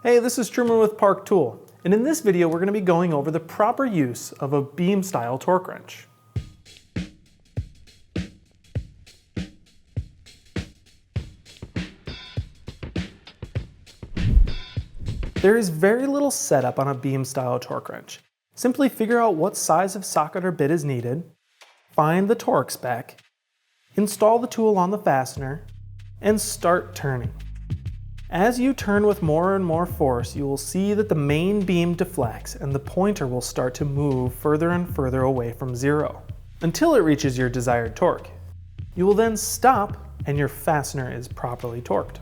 Hey, this is Truman with Park Tool, and in this video we're going to be going over the proper use of a beam style torque wrench. There is very little setup on a beam style torque wrench. Simply figure out what size of socket or bit is needed, find the torque spec, install the tool on the fastener, and start turning. As you turn with more and more force, you will see that the main beam deflects and the pointer will start to move further and further away from zero, until it reaches your desired torque. You will then stop and your fastener is properly torqued.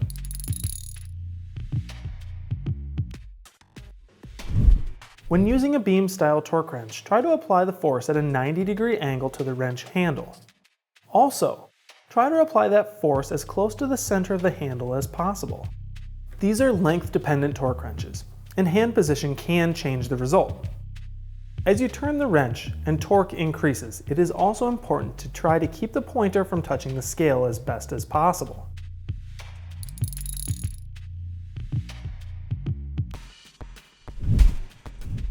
When using a beam style torque wrench, try to apply the force at a 90-degree angle to the wrench handle. Also, try to apply that force as close to the center of the handle as possible. These are length-dependent torque wrenches, and hand position can change the result. As you turn the wrench and torque increases, it is also important to try to keep the pointer from touching the scale as best as possible.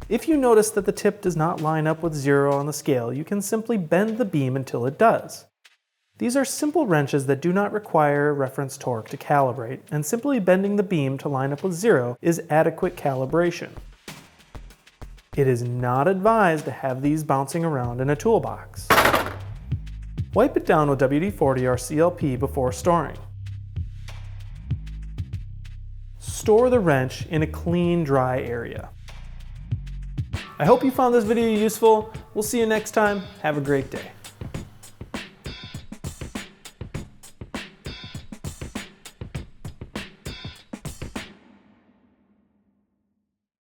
If you notice that the tip does not line up with zero on the scale, you can simply bend the beam until it does. These are simple wrenches that do not require reference torque to calibrate, and simply bending the beam to line up with zero is adequate calibration. It is not advised to have these bouncing around in a toolbox. Wipe it down with WD-40 or CLP before storing. Store the wrench in a clean, dry area. I hope you found this video useful. We'll see you next time. Have a great day.